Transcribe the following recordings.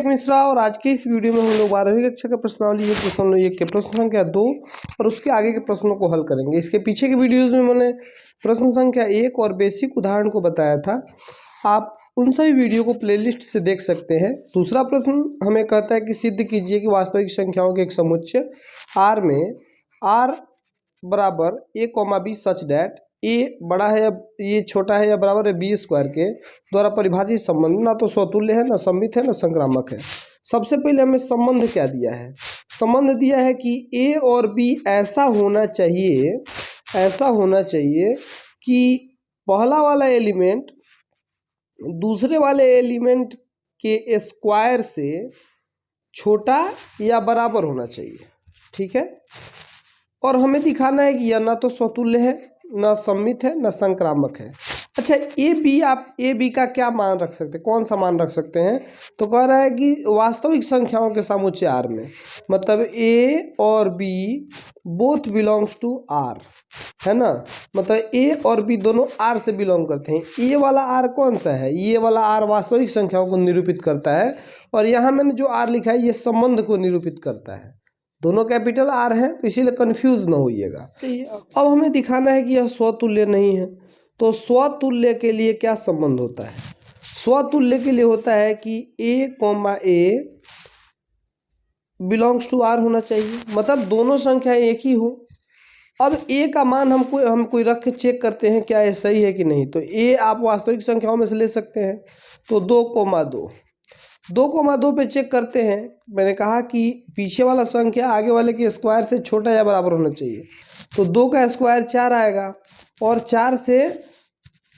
अभिषेक मिश्रा और आज के इस वीडियो में हम लोग 12वीं कक्षा के प्रश्नावली एक प्रश्न एक के प्रश्न संख्या 2 और उसके आगे के प्रश्नों को हल करेंगे। इसके पीछे के वीडियोस में मैंने प्रश्न संख्या 1 और बेसिक उदाहरण को बताया था, आप उन सभी वीडियो को प्लेलिस्ट से देख सकते हैं। दूसरा प्रश्न हमें कहता है कि सिद्ध कीजिए कि वास्तविक संख्याओं के एक समुच्चय R में R बराबर a, b सच डैट ए बड़ा है या ये छोटा है या बराबर है बी स्क्वायर के द्वारा परिभाषित संबंध ना तो स्वतुल्य है, ना सममित है, ना संक्रामक है। सबसे पहले हमें संबंध क्या दिया है? संबंध दिया है कि ए और बी ऐसा होना चाहिए कि पहला वाला एलिमेंट दूसरे वाले एलिमेंट के स्क्वायर से छोटा या बराबर होना चाहिए, ठीक है। और हमें दिखाना है कि यह ना तो स्वतुल्य है, ना सममित है, ना संक्रामक है। अच्छा, आप ए बी का क्या मान रख सकते हैं, कौन सा मान रख सकते हैं? तो कह रहा है कि वास्तविक संख्याओं के समुच्चय R में, मतलब ए और B both belongs to R, है ना। मतलब ए और बी दोनों R से बिलोंग करते हैं। ये वाला R कौन सा है? ये वाला R वास्तविक संख्याओं को निरूपित करता है, और यहाँ मैंने जो R लिखा है ये संबंध को निरूपित करता है। दोनों कैपिटल R है, तो इसीलिए कंफ्यूज ना होइएगा। अब हमें दिखाना है कि यह स्वतुल्य नहीं है, तो स्वतुल्य के लिए क्या संबंध होता है? स्वतुल्य के लिए होता है कि a, बिलोंग्स टू R होना चाहिए, मतलब दोनों संख्या एक ही हो। अब a का मान हम कोई रख के चेक करते हैं क्या ये सही है कि नहीं। तो a आप वास्तविक संख्याओं में से ले सकते हैं, तो 2,2 पे चेक करते हैं। मैंने कहा कि पीछे वाला संख्या आगे वाले के स्क्वायर से छोटा या बराबर होना चाहिए, तो 2 का स्क्वायर 4 आएगा, और 4 से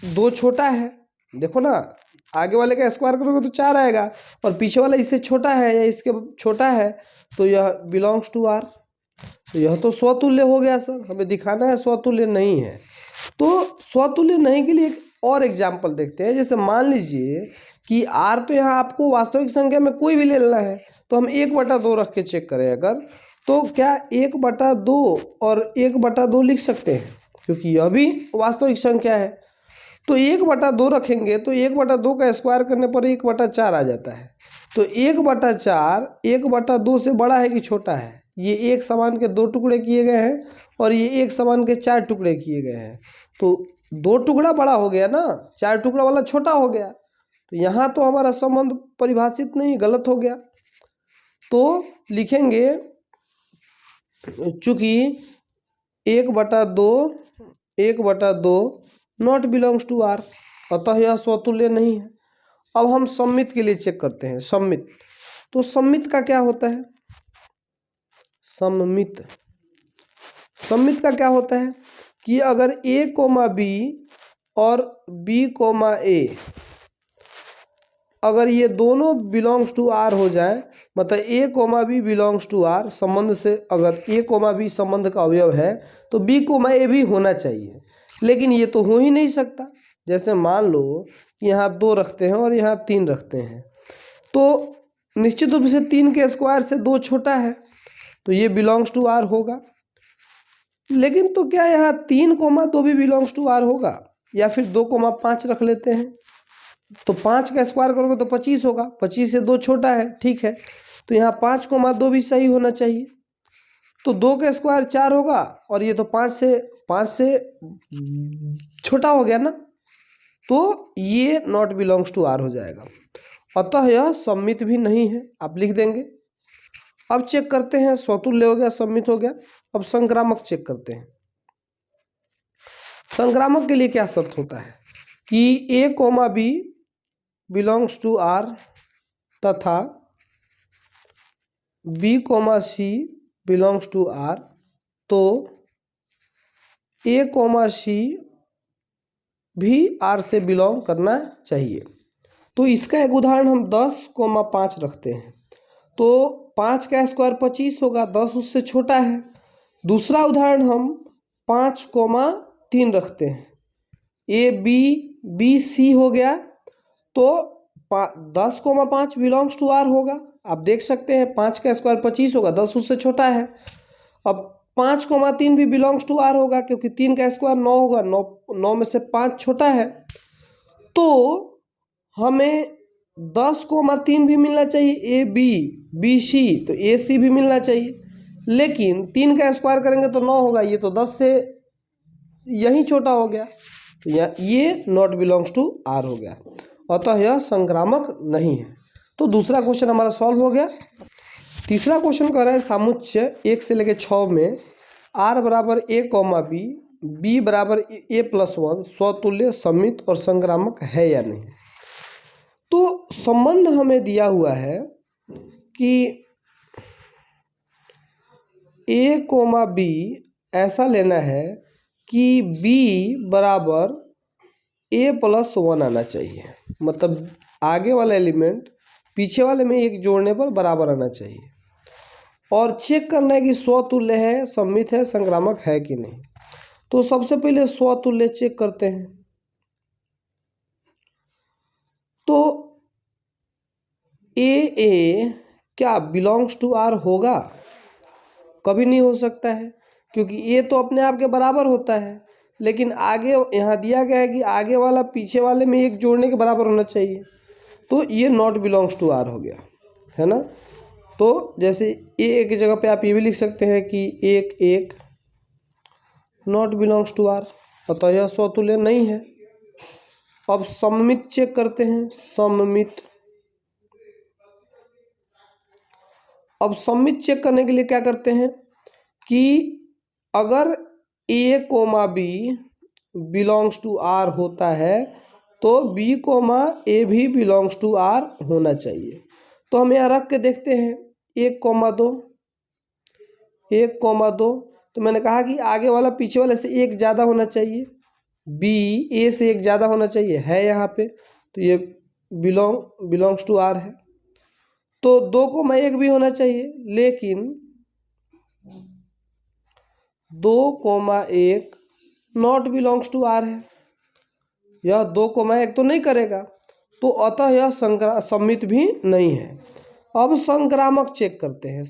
2 छोटा है। देखो ना, आगे वाले का स्क्वायर करोगे तो 4 आएगा, और पीछे वाला इससे छोटा है या इसके छोटा है, तो यह बिलोंग्स टू R। तो यह तो स्वतुल्य हो गया सर, हमें दिखाना है स्वतुल्य नहीं है। तो स्वतुल्य नहीं के लिए एक और एग्जाम्पल देखते हैं। जैसे मान लीजिए कि R तो यहाँ आपको वास्तविक संख्या में कोई भी ले लेना है, तो हम 1/2 रख के चेक करें अगर, तो क्या 1/2 और 1/2 लिख सकते हैं, क्योंकि यह भी वास्तविक संख्या है। तो 1/2 रखेंगे तो 1/2 का स्क्वायर करने पर 1/4 आ जाता है। तो 1/4 1/2 से बड़ा है कि छोटा है? ये एक समान के 2 टुकड़े किए गए हैं, और ये एक समान के 4 टुकड़े किए गए हैं। तो 2 टुकड़ा बड़ा हो गया ना, 4 टुकड़ा वाला छोटा हो गया। तो यहाँ तो हमारा संबंध परिभाषित नहीं, गलत हो गया। तो लिखेंगे चूंकि 1/2 नॉट बिलोंग्स टू R, अतः यह स्वतुल्य नहीं है। अब हम सममित के लिए चेक करते हैं। सममित, तो सममित का क्या होता है? सममित का क्या होता है कि अगर a, b और b, a अगर ये दोनों बिलोंग्स टू R हो जाए, मतलब a, b belongs to R संबंध से, अगर a, b संबंध का अवयव है तो b, a भी होना चाहिए। लेकिन ये तो हो ही नहीं सकता। जैसे मान लो कि यहाँ 2 रखते हैं और यहाँ 3 रखते हैं, तो निश्चित रूप से 3 के स्क्वायर से 2 छोटा है, तो ये बिलोंग्स टू R होगा। लेकिन तो क्या यहाँ 3,2 भी बिलोंग्स टू R होगा? या फिर 2,5 रख लेते हैं, तो 5 का स्क्वायर करोगे तो 25 होगा, 25 से 2 छोटा है, ठीक है। तो यहाँ 5,2 भी सही होना चाहिए। तो 2 का स्क्वायर 4 होगा, और ये तो 5 से छोटा हो गया ना, तो ये नॉट बिलोंग्स टू R हो जाएगा। अतः यह सममित भी नहीं है, आप लिख देंगे। अब चेक करते हैं, स्वतुल्य हो गया, सममित हो गया। अब संक्रामक चेक करते हैं। संक्रामक के लिए क्या शर्त होता है कि a, b belongs to R तथा b, c belongs to R, तो a, c भी R से बिलोंग करना चाहिए। तो इसका एक उदाहरण हम 10,5 रखते हैं, तो 5 का स्क्वायर 25 होगा, 10 उससे छोटा है। दूसरा उदाहरण हम 5,3 रखते हैं, a, b, c हो गया, तो 10,5 बिलोंग्स टू R होगा। आप देख सकते हैं 5 का स्क्वायर 25 होगा, 10 उससे छोटा है। अब 5,3 भी बिलोंग्स टू R होगा, क्योंकि 3 का स्क्वायर 9 होगा, 9 में से 5 छोटा है। तो हमें 10,3 भी मिलना चाहिए, ए बी, बी सी, तो ए सी भी मिलना चाहिए। लेकिन 3 का स्क्वायर करेंगे तो 9 होगा, ये तो 10 से यही छोटा हो गया, तो ये नॉट बिलोंग्स टू आर हो गया, अतः यह संक्रामक नहीं है। तो दूसरा क्वेश्चन हमारा सॉल्व हो गया। तीसरा क्वेश्चन कह रहा है समुच्चय 1 से लेकर 6 में आर बराबर ए कॉमा बी, बी बराबर ए प्लस 1 स्वतुल्य, सममित और संक्रामक है या नहीं। तो संबंध हमें दिया हुआ है कि ए कोमा बी ऐसा लेना है कि बी बराबर ए प्लस 1 आना चाहिए, मतलब आगे वाला एलिमेंट पीछे वाले में एक जोड़ने पर बराबर आना चाहिए, और चेक करना है कि स्वतुल्य है, सममित है, संक्रामक है कि नहीं। तो सबसे पहले स्वतुल्य चेक करते हैं। तो ए क्या बिलोंग्स टू आर होगा? कभी नहीं हो सकता है, क्योंकि ए तो अपने आप के बराबर होता है, लेकिन आगे यहाँ दिया गया है कि आगे वाला पीछे वाले में एक जोड़ने के बराबर होना चाहिए, तो ये नॉट बिलोंग्स टू आर हो गया, है ना। तो जैसे ए की जगह पे आप ये भी लिख सकते हैं कि एक नॉट बिलोंग्स टू आर, अतः यह स्वतुल्य नहीं है। अब सममित चेक करते हैं, सममित। अब सममित चेक करने के लिए क्या करते हैं कि अगर A comma B belongs to R होता है तो बी कोमा ए भी बिलोंग्स टू आर होना चाहिए। तो हम यहाँ रख के देखते हैं 1,2, 1,2, तो मैंने कहा कि आगे वाला पीछे वाले से एक ज़्यादा होना चाहिए, बी ए से एक ज़्यादा होना चाहिए, है यहाँ पे, तो ये बिलोंग्स टू आर है। तो 2,1 भी होना चाहिए, लेकिन 2,1 नॉट बिलोंग्स टू आर है, यह 2,1 तो नहीं करेगा, तो अतः यह सममित भी नहीं है। अब संक्रामक चेक करते हैं।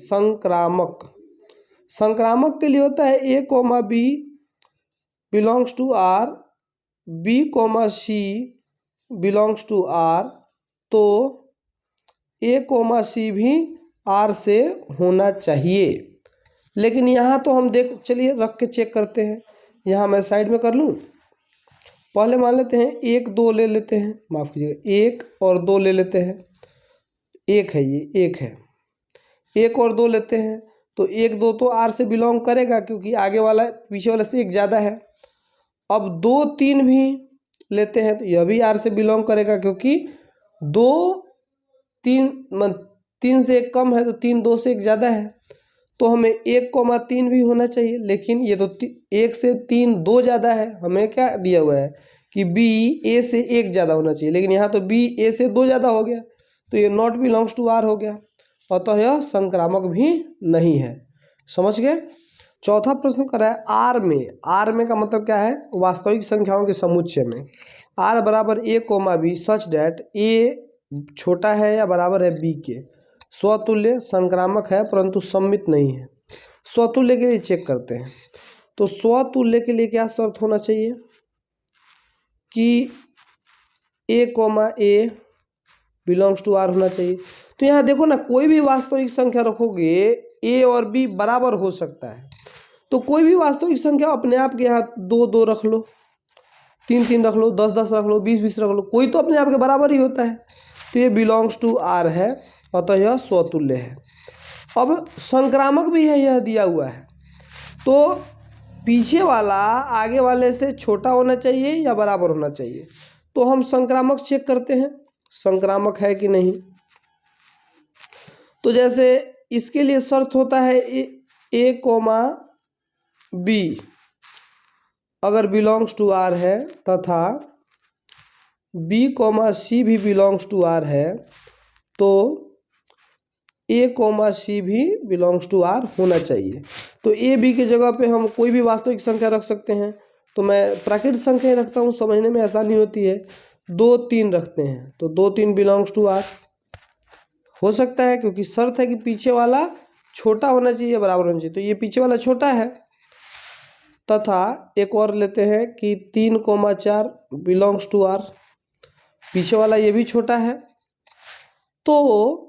संक्रामक के लिए होता है A comma B belongs to R, B comma C belongs to R, तो ए कोमा सी भी आर से होना चाहिए। लेकिन यहाँ तो हम चलिए रख के चेक करते हैं। यहाँ मैं साइड में कर लूँ, पहले मान लेते हैं 1, 2 ले लेते हैं, माफ़ कीजिएगा 1 और 2 ले लेते हैं, 1 है, ये 1 है, 1 और 2 लेते हैं, तो 1, 2 तो आर से बिलोंग करेगा क्योंकि आगे वाला पीछे वाले से एक ज़्यादा है। अब 2, 3 भी लेते हैं तो यह भी आर से बिलोंग करेगा क्योंकि 2, 3 से एक कम है, तो 3 2 से एक ज़्यादा है, तो हमें 1,3 भी होना चाहिए। लेकिन ये तो 1 से 3 2 ज़्यादा है, हमें क्या दिया हुआ है कि बी ए से एक ज़्यादा होना चाहिए, लेकिन यहाँ तो बी ए से 2 ज़्यादा हो गया, तो ये नॉट बिलोंग्स टू आर हो गया, अतः यह संक्रामक भी नहीं है। समझ गए। चौथा प्रश्न करा है आर में का मतलब क्या है? वास्तविक संख्याओं के समुच्चय में आर बराबर ए कोमा बी सच डैट ए छोटा है या बराबर है बी के, स्वतुल्य, संक्रामक है परंतु सममित नहीं है। स्वतुल्य के लिए चेक करते हैं। तो स्वतुल्य के लिए क्या शर्त होना चाहिए कि A comma A belongs to R होना चाहिए। तो यहाँ देखो ना, कोई भी वास्तविक संख्या रखोगे ए और बी बराबर हो सकता है, तो कोई भी वास्तविक संख्या अपने आप के यहाँ 2 2 रख लो, 3 3 रख लो, 10 10 रख लो, 20 20 रख लो, कोई तो अपने आप के बराबर ही होता है, तो ये बिलोंग्स टू आर है, अतः यह स्वतुल्य है। अब संक्रामक भी है, यह दिया हुआ है, तो पीछे वाला आगे वाले से छोटा होना चाहिए या बराबर होना चाहिए। तो हम संक्रामक चेक करते हैं, संक्रामक है कि नहीं। तो जैसे इसके लिए शर्त होता है ए कोमा बी अगर बिलोंग्स टू आर है तथा बी कोमा सी भी बिलोंग्स टू आर है, तो ए कोमा सी भी बिलोंग्स टू आर होना चाहिए। तो ए बी की जगह पे हम कोई भी वास्तविक संख्या रख सकते हैं, तो मैं प्राकृतिक संख्या रखता हूँ, समझने में आसानी होती है। 2 3 रखते हैं, तो 2 3 बिलोंग्स टू आर हो सकता है, क्योंकि शर्त है कि पीछे वाला छोटा होना चाहिए, बराबर होना चाहिए, तो ये पीछे वाला छोटा है। तथा एक और लेते हैं कि 3,4 बिलोंग्स टू आर, पीछे वाला ये भी छोटा है, तो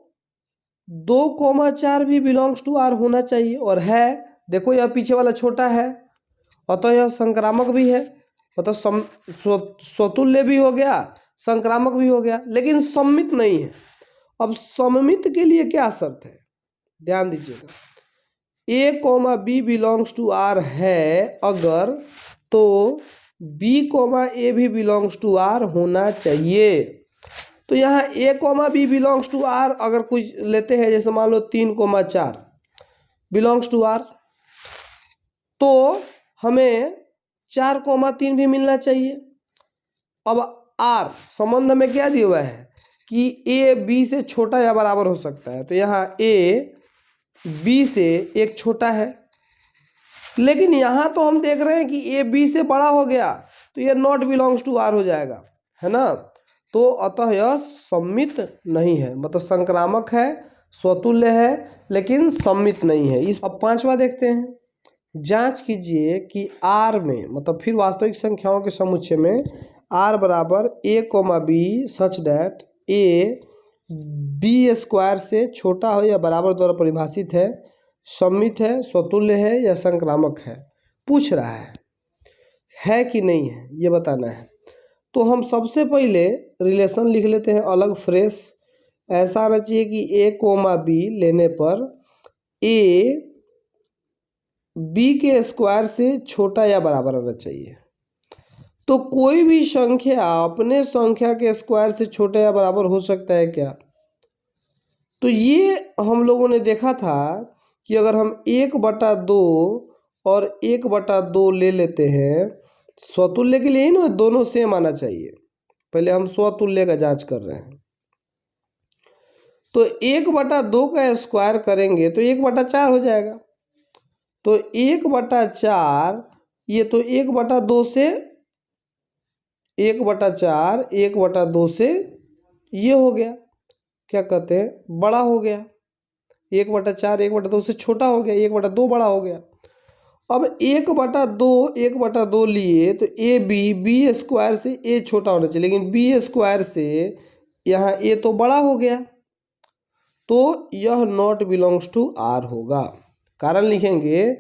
2,4 भी बिलोंग्स टू आर होना चाहिए और है। देखो यह पीछे वाला छोटा है, अतः यह संक्रामक भी है, अतः स्वतुल्य भी हो गया, संक्रामक भी हो गया, लेकिन सममित नहीं है। अब सममित के लिए क्या शर्त है, ध्यान दीजिएगा। A comma B belongs to R है अगर, तो बी कोमा ए भी बिलोंग्स टू आर होना चाहिए। तो यहाँ A comma B belongs to R अगर कुछ लेते हैं, जैसे मान लो 3,4 बिलोंग्स टू आर, तो हमें 4,3 भी मिलना चाहिए। अब आर संबंध में क्या दिया हुआ है कि ए बी से छोटा या बराबर हो सकता है, तो यहाँ ए बी से एक छोटा है, लेकिन यहाँ तो हम देख रहे हैं कि ए बी से बड़ा हो गया, तो ये नॉट बिलोंग्स टू आर हो जाएगा, है ना। तो अतः यह सममित नहीं है, मतलब संक्रामक है, स्वतुल्य है, लेकिन सममित नहीं है। इस अब पांचवा देखते हैं। जांच कीजिए कि आर में, मतलब फिर वास्तविक संख्याओं के समुच्चय में आर बराबर ए comma B such that A B square से छोटा हो या बराबर द्वारा परिभाषित है, सममित है, स्वतुल्य है या संक्रामक है, पूछ रहा है कि नहीं है, ये बताना है। तो हम सबसे पहले रिलेशन लिख लेते हैं अलग फ्रेश। ऐसा आना चाहिए कि ए कोमा बी लेने पर ए बी के स्क्वायर से छोटा या बराबर आना चाहिए। तो कोई भी संख्या अपने संख्या के स्क्वायर से छोटा या बराबर हो सकता है क्या? तो ये हम लोगों ने देखा था कि अगर हम 1/2 और 1/2 ले लेते हैं, स्वतुल्य के लिए ही ना दोनों सेम आना चाहिए। पहले हम स्वतुल्य का जांच कर रहे हैं। तो 1/2 का स्क्वायर करेंगे तो 1/4 हो जाएगा। तो 1/4 ये तो 1/2 से 1/4 1/2 से ये हो गया, क्या कहते हैं, बड़ा हो गया। 1/4 1/2 से छोटा हो गया, 1/2 बड़ा हो गया। अब 1/2 लिए तो ए बी स्क्वायर से ए छोटा होना चाहिए, लेकिन बी स्क्वायर से यहाँ ए तो बड़ा हो गया, तो यह नॉट बिलोंग्स टू आर होगा। कारण लिखेंगे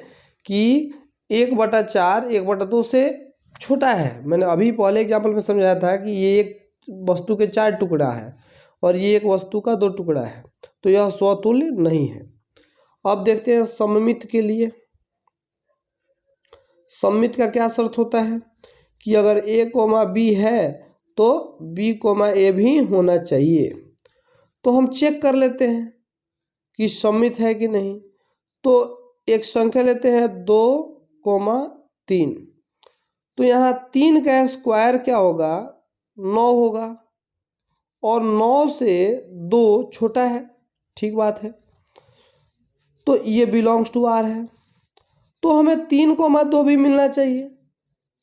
कि 1/4 1/2 से छोटा है। मैंने अभी पहले एग्जाम्पल में समझाया था कि ये एक वस्तु के 4 टुकड़ा है और ये एक वस्तु का 2 टुकड़ा है, तो यह स्वतुल्य नहीं है। अब देखते हैं सममित के लिए। सममित का क्या शर्त होता है कि अगर ए कोमा बी है तो बी कोमा ए भी होना चाहिए। तो हम चेक कर लेते हैं कि सममित है कि नहीं। तो एक संख्या लेते हैं 2,3, तो यहाँ 3 का स्क्वायर क्या होगा, 9 होगा, और 9 से 2 छोटा है, ठीक बात है। तो ये बिलोंग्स टू आर है, तो हमें 3,2 भी मिलना चाहिए।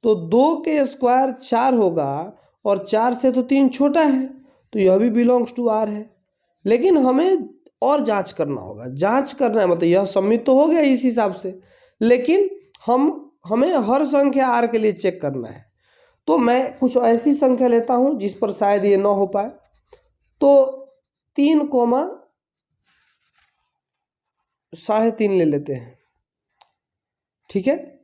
तो 2 के स्क्वायर 4 होगा और 4 से तो 3 छोटा है, तो यह भी बिलोंग्स टू आर है। लेकिन हमें और जांच करना होगा, जांच करना है, मतलब यह सममित तो हो गया इस हिसाब से, लेकिन हमें हर संख्या आर के लिए चेक करना है। तो मैं कुछ ऐसी संख्या लेता हूं जिस पर शायद ये ना हो पाए। तो 3,3.5 ले लेते हैं, ठीक है,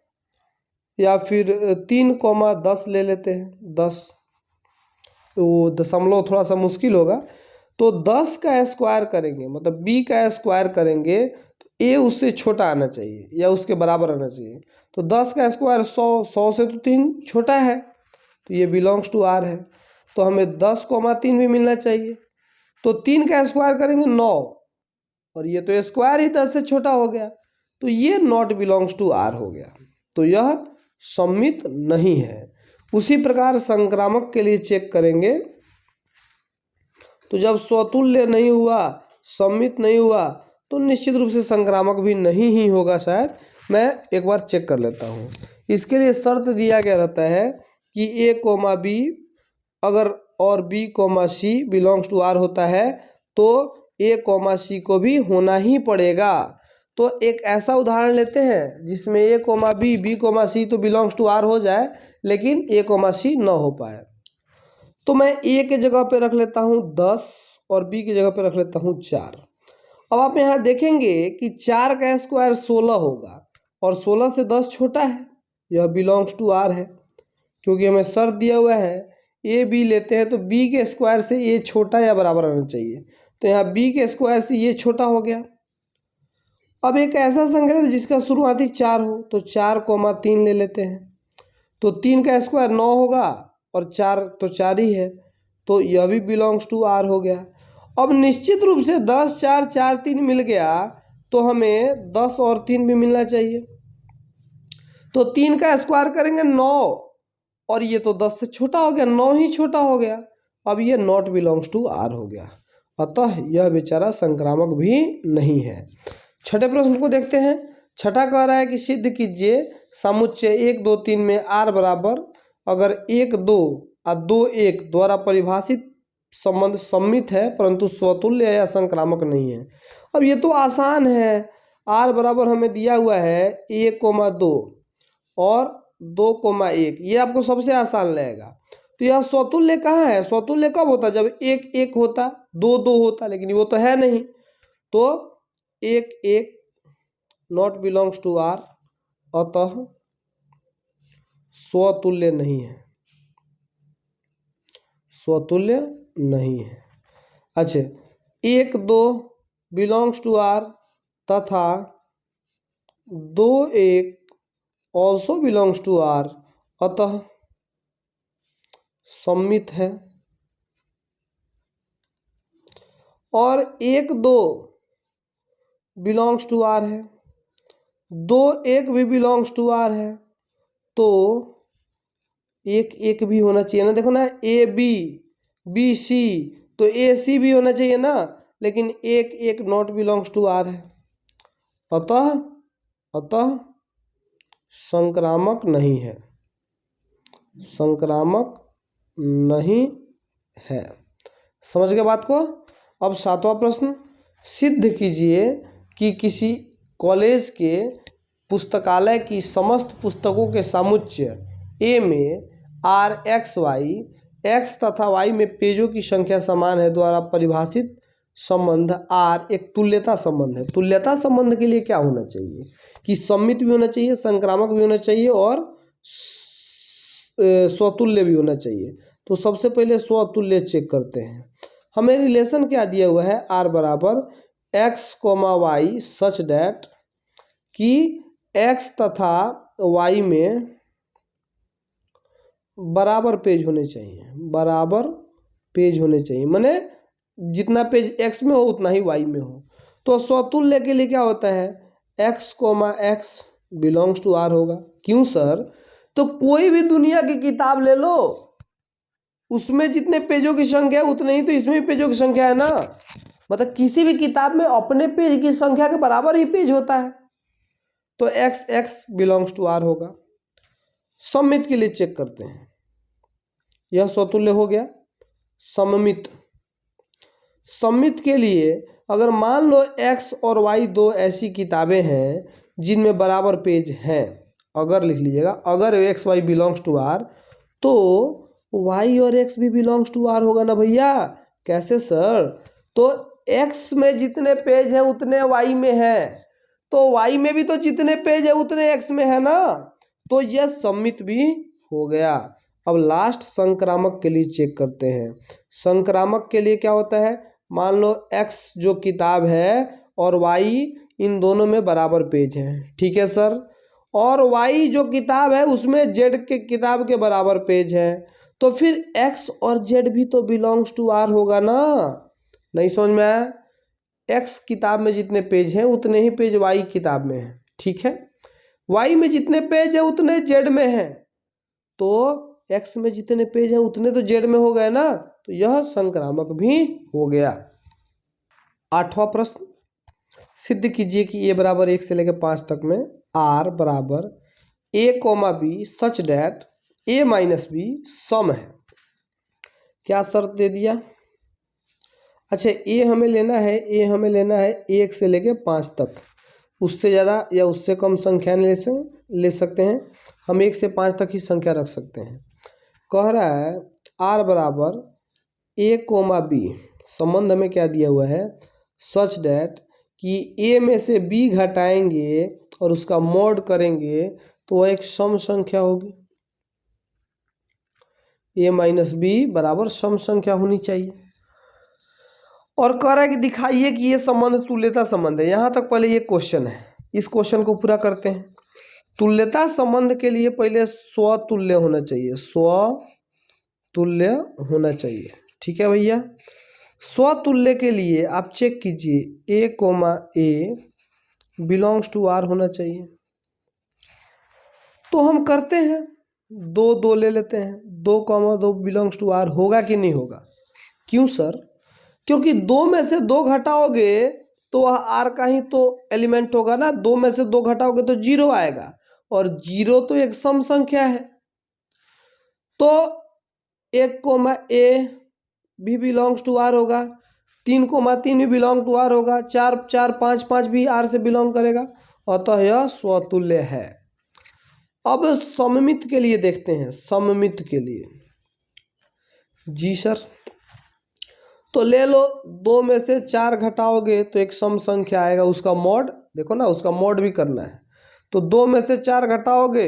या फिर 3,10 ले लेते हैं, 10, वो दशमलव थोड़ा सा मुश्किल होगा। तो 10 का स्क्वायर करेंगे, मतलब बी का स्क्वायर करेंगे, तो ए उससे छोटा आना चाहिए या उसके बराबर आना चाहिए। तो 10 का स्क्वायर 100 से तो 3 छोटा है, तो ये बिलोंग्स टू आर है। तो हमें 10,3 भी मिलना चाहिए। तो 3 का स्क्वायर करेंगे 9, और ये तो स्क्वायर ही 10 से छोटा हो गया, तो ये नॉट बिलोंग्स टू आर हो गया। तो यह सममित नहीं है। उसी प्रकार संक्रामक के लिए चेक करेंगे। तो जब स्वतुल्य नहीं हुआ, सममित नहीं हुआ, तो निश्चित रूप से संक्रामक भी नहीं ही होगा शायद। मैं एक बार चेक कर लेता हूँ। इसके लिए शर्त दिया गया रहता है कि ए कोमा बी अगर और B comma C belongs to R होता है, तो ए कोमा सी को भी होना ही पड़ेगा। तो एक ऐसा उदाहरण लेते हैं जिसमें ए कोमा बी कोमा सी तो बिलोंग्स टू आर हो जाए, लेकिन ए कोमा सी ना हो पाए। तो मैं ए के जगह पे रख लेता हूँ 10 और बी की जगह पे रख लेता हूँ 4। अब आप यहाँ देखेंगे कि 4 का स्क्वायर 16 होगा और 16 से 10 छोटा है, यह बिलोंग्स टू आर है। क्योंकि हमें शर्त दिया हुआ है ए बी लेते हैं तो बी के स्क्वायर से ए छोटा या बराबर आना चाहिए, तो यहाँ बी के स्क्वायर से ये छोटा हो गया। अब एक ऐसा संख्या है जिसका शुरुआती 4 हो, तो 4,3 ले लेते हैं, तो 3 का स्क्वायर 9 होगा और 4 तो 4 ही है, तो यह भी बिलोंग्स टू आर हो गया। अब निश्चित रूप से 10 4 4 3 मिल गया तो हमें 10 और 3 भी मिलना चाहिए, तो 3 का स्क्वायर करेंगे 9 और ये तो 10 से छोटा हो गया, 9 ही छोटा हो गया। अब ये नॉट बिलोंग्स टू आर हो गया, अतः यह बेचारा संक्रामक भी नहीं है। छठे प्रश्न को देखते हैं। छठा कह रहा है कि सिद्ध कीजिए समुच्चय 1 2 3 में आर बराबर अगर 1 2 और 2 1 द्वारा परिभाषित संबंध सम्मित है परंतु स्वतुल्य या संक्रामक नहीं है। अब ये तो आसान है, आर बराबर हमें दिया हुआ है 1,2 और 2,1, ये आपको सबसे आसान लगेगा। तो यह स्वतुल्य कहाँ है? स्वतुल्य कब होता? जब 1 1 होता, 2 2 होता, लेकिन वो तो है नहीं, तो 1 1 नॉट बिलोंग्स टू आर, अतः स्वतुल्य नहीं है, स्वतुल्य नहीं है। अच्छा, 1 2 बिलोंग्स टू आर तथा 2 1 ऑल्सो बिलोंग्स टू आर, अतः सम्मित है। और 1 2 बिलोंग्स टू आर है, 2 1 भी बिलोंग्स टू आर है, तो 1 1 भी होना चाहिए ना। देखो ना, ए बी बी सी, तो ए सी भी होना चाहिए ना, लेकिन 1 1 नॉट बिलोंग्स टू आर है, अतः संक्रामक नहीं है, संक्रामक नहीं है। समझ गए बात को? अब सातवां प्रश्न, सिद्ध कीजिए कि किसी कॉलेज के पुस्तकालय की समस्त पुस्तकों के समुच्चय ए में आर एक्स वाई एक्स तथा वाई में पेजों की संख्या समान है द्वारा परिभाषित संबंध आर एक तुल्यता संबंध है। तुल्यता संबंध के लिए क्या होना चाहिए कि सम्मित भी होना चाहिए, संक्रामक भी होना चाहिए और स्वतुल्य भी होना चाहिए। तो सबसे पहले स्वतुल्य चेक करते हैं। हमें रिलेशन क्या दिया हुआ है? आर बराबर X comma Y such that कि एक्स तथा वाई में बराबर पेज होने चाहिए, बराबर पेज होने चाहिए, माने जितना पेज एक्स में हो उतना ही वाई में हो। तो स्वतुल्य के लिए क्या होता है? X comma X belongs to R होगा। क्यों सर? तो कोई भी दुनिया की किताब ले लो, उसमें जितने पेजों की संख्या है उतने ही तो इसमें भी पेजों की संख्या है ना। मतलब किसी भी किताब में अपने पेज की संख्या के बराबर ही पेज होता है, तो X X belongs to R होगा। सम्मित के लिए चेक करते हैं, यह स्वतुल्य हो गया। सममित, सम्मित के लिए अगर मान लो एक्स और वाई दो ऐसी किताबें हैं जिनमें बराबर पेज हैं, अगर लिख लीजिएगा, अगर X Y belongs to R तो वाई और एक्स भी बिलोंग्स टू आर होगा ना भैया। कैसे सर? तो एक्स में जितने पेज हैं उतने वाई में है, तो वाई में भी तो जितने पेज है उतने एक्स में है ना, तो यह सम्मित भी हो गया। अब लास्ट संक्रामक के लिए चेक करते हैं। संक्रामक के लिए क्या होता है? मान लो एक्स जो किताब है और वाई इन दोनों में बराबर पेज हैं, ठीक है सर, और वाई जो किताब है उसमें जेड के किताब के बराबर पेज है, तो फिर एक्स और जेड भी तो बिलोंग्स टू आर होगा ना। नहीं समझ में आया? एक्स किताब में जितने पेज हैं उतने ही पेज वाई किताब में है, ठीक है, वाई में जितने पेज है उतने जेड में है, तो एक्स में जितने पेज हैं उतने तो जेड में हो गए ना, तो यह संक्रामक भी हो गया। आठवां प्रश्न, सिद्ध कीजिए कि ए बराबर 1 से लेकर 5 तक में आर बराबर ए comma B such that a minus b सम है। क्या शर्त दे दिया? अच्छा, ए हमें लेना है, ए हमें लेना है 1 से लेकर 5 तक, उससे ज़्यादा या उससे कम संख्या ले सकते हैं हम, 1 से 5 तक ही संख्या रख सकते हैं। कह रहा है आर बराबर ए कोमा बी, संबंध हमें क्या दिया हुआ है, सच डैट कि ए में से बी घटाएंगे और उसका मॉड करेंगे तो वह एक सम संख्या होगी। ए माइनस बी बराबर सम संख्या होनी चाहिए। और कह रहा है कि दिखाइए कि ये संबंध तुल्यता संबंध है। यहाँ तक पहले ये क्वेश्चन है, इस क्वेश्चन को पूरा करते हैं। तुल्यता संबंध के लिए पहले स्वतुल्य होना चाहिए, स्वतुल्य होना चाहिए। ठीक है भैया, स्वतुल्य के लिए आप चेक कीजिए a comma A belongs to R होना चाहिए। तो हम करते हैं, दो दो ले लेते हैं, 2,2 बिलोंग्स टू आर होगा कि नहीं होगा? क्यों सर? क्योंकि 2 में से 2 घटाओगे तो वह आर का ही तो एलिमेंट होगा ना। 2 में से 2 घटाओगे तो 0 आएगा, और 0 तो एक सम संख्या है। तो 1,a भी बिलोंग्स टू आर होगा, 3,3 भी बिलोंग टू आर होगा, 4, 4, 5, 5 भी आर से बिलोंग करेगा, अतः यह स्वतुल्य है। अब सममित के लिए देखते हैं, सममित के लिए। जी सर, तो ले लो, 2 में से 4 घटाओगे तो एक सम संख्या आएगा, उसका मॉड देखो ना, उसका मॉड भी करना है। तो 2 में से 4 घटाओगे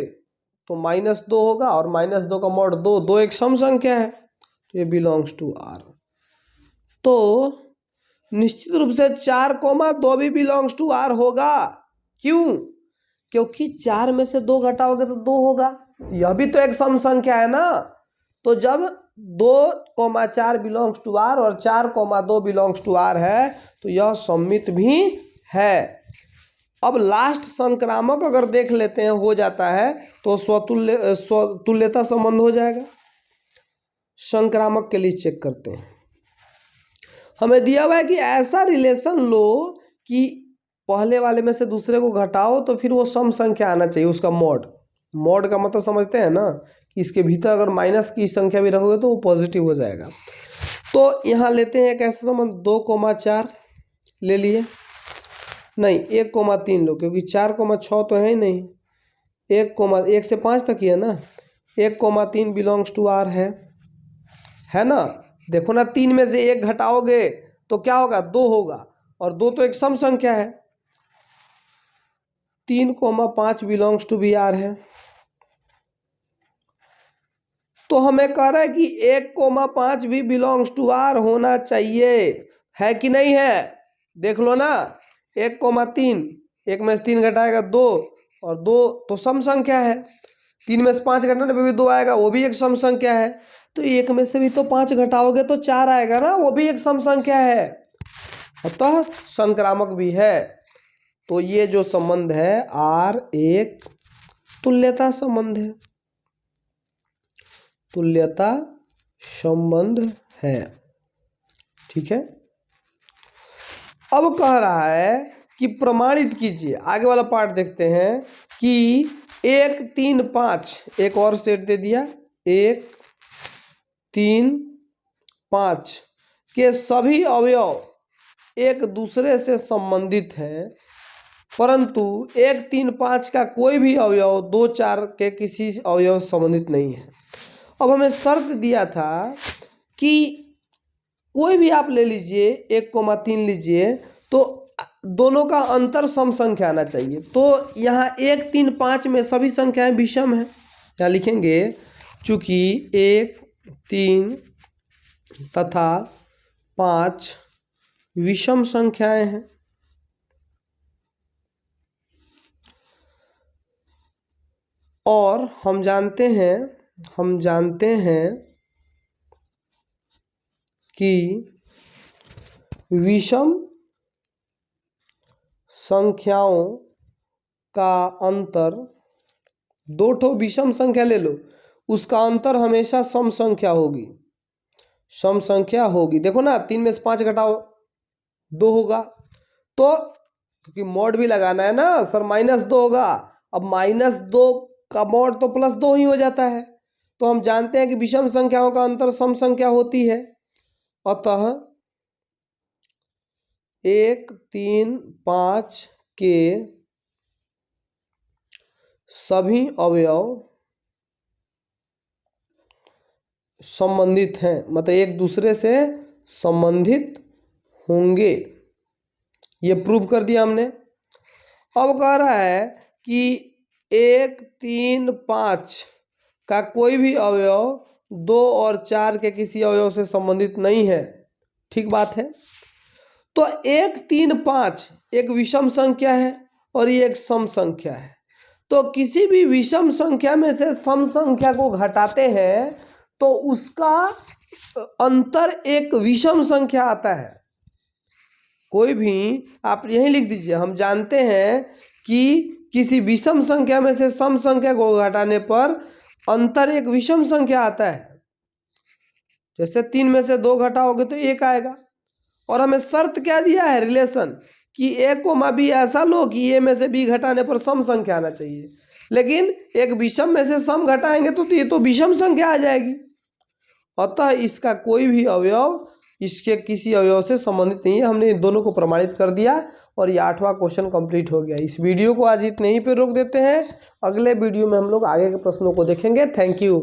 तो -2 होगा, और -2 का मॉड 2, 2 एक सम संख्या है, तो ये बिलोंग्स टू आर। तो निश्चित रूप से 4,2 भी बिलोंग्स टू आर होगा। क्यों? क्योंकि 4 में से 2 घटाओगे तो 2 होगा, यह भी तो एक सम संख्या है ना। तो जब 2,4 बिलोंग्स टू आर और 4,2 बिलोंग्स टू आर है तो यह सममित भी है। अब लास्ट संक्रामक अगर देख लेते हैं, हो जाता है तो स्वतुल्यता संबंध हो जाएगा। संक्रामक के लिए चेक करते हैं, हमें दिया हुआ है कि ऐसा रिलेशन लो कि पहले वाले में से दूसरे को घटाओ तो फिर वो सम संख्या आना चाहिए, उसका मॉड। मॉड का मतलब समझते हैं ना, कि इसके भीतर अगर माइनस की संख्या भी रखोगे तो वो पॉजिटिव हो जाएगा। तो यहाँ लेते हैं एक ऐसा संबंध, 2,4 ले लिए, नहीं 1,3 लो, क्योंकि 4,6 तो है ही नहीं, 1 से 5 तक ही है ना। 1,3 बिलोंग्स टू आर है ना। देखो ना, 3 में से 1 घटाओगे तो क्या होगा, 2 होगा, और 2 तो एक सम संख्या है। 3,5 बिलोंग्स टू बी आर है। तो हमें कह रहा है कि 1,5 भी बिलोंग्स टू आर होना चाहिए, है कि नहीं है? देख लो ना, 1,3, 1 में से 3 घटाएगा 2, और 2 तो सम संख्या है। 3 में से 5 घटाने पे भी 2 आएगा, वो भी एक सम संख्या है। तो 1 में से भी तो 5 घटाओगे तो 4 आएगा ना, वो भी एक सम संख्या है, अतः संक्रामक भी है। तो ये जो संबंध है आर एक तुल्यता संबंध है, तुल्यता संबंध है। ठीक है, अब कह रहा है कि प्रमाणित कीजिए। आगे वाला पार्ट देखते हैं कि 1, 3, 5 एक और सेट दे दिया, 1, 3, 5 के सभी अवयव एक दूसरे से संबंधित हैं, परंतु 1, 3, 5 का कोई भी अवयव 2, 4 के किसी अवयव से संबंधित नहीं है। अब हमें शर्त दिया था कि कोई भी आप ले लीजिए, 1,3 लीजिए, तो दोनों का अंतर सम संख्या आना चाहिए। तो यहाँ 1, 3, 5 में सभी संख्याएं विषम हैं। यहाँ लिखेंगे चूंकि 1, 3 तथा 5 विषम संख्याएं हैं, और हम जानते हैं कि विषम संख्याओं का अंतर, 2 ठो विषम संख्या ले लो, उसका अंतर हमेशा सम संख्या होगी, सम संख्या होगी। देखो ना, 3 में से 5 घटाओ 2 होगा, तो क्योंकि मॉड भी लगाना है ना सर, -2 होगा। अब -2 का मॉड तो +2 ही हो जाता है। तो हम जानते हैं कि विषम संख्याओं का अंतर सम संख्या होती है, अतः 1, 3, 5 के सभी अवयव संबंधित हैं, मतलब एक दूसरे से संबंधित होंगे। ये प्रूव कर दिया हमने। अब कह रहा है कि 1, 3, 5 का कोई भी अवयव 2 और 4 के किसी अवयव से संबंधित नहीं है। ठीक बात है। तो 1, 3, 5 एक विषम संख्या है और ये एक सम संख्या है। तो किसी भी विषम संख्या में से सम संख्या को घटाते हैं तो उसका अंतर एक विषम संख्या आता है। कोई भी आप यही लिख दीजिए, हम जानते हैं कि किसी विषम संख्या में से सम संख्या को घटाने पर अंतर एक विषम संख्या आता है। जैसे 3 में से 2 घटाओगे तो 1 आएगा। और हमें शर्त क्या दिया है, रिलेशन, कि a कोमा b ऐसा लो कि a में से b घटाने पर सम संख्या आना चाहिए। लेकिन एक विषम में से सम घटाएंगे तो ये तो विषम संख्या आ जाएगी। अतः इसका कोई भी अवयव इसके किसी अवयव से संबंधित नहीं है। हमने इन दोनों को प्रमाणित कर दिया और ये 8वां क्वेश्चन कंप्लीट हो गया। इस वीडियो को आज इतने ही पे रोक देते हैं। अगले वीडियो में हम लोग आगे के प्रश्नों को देखेंगे। Thank you.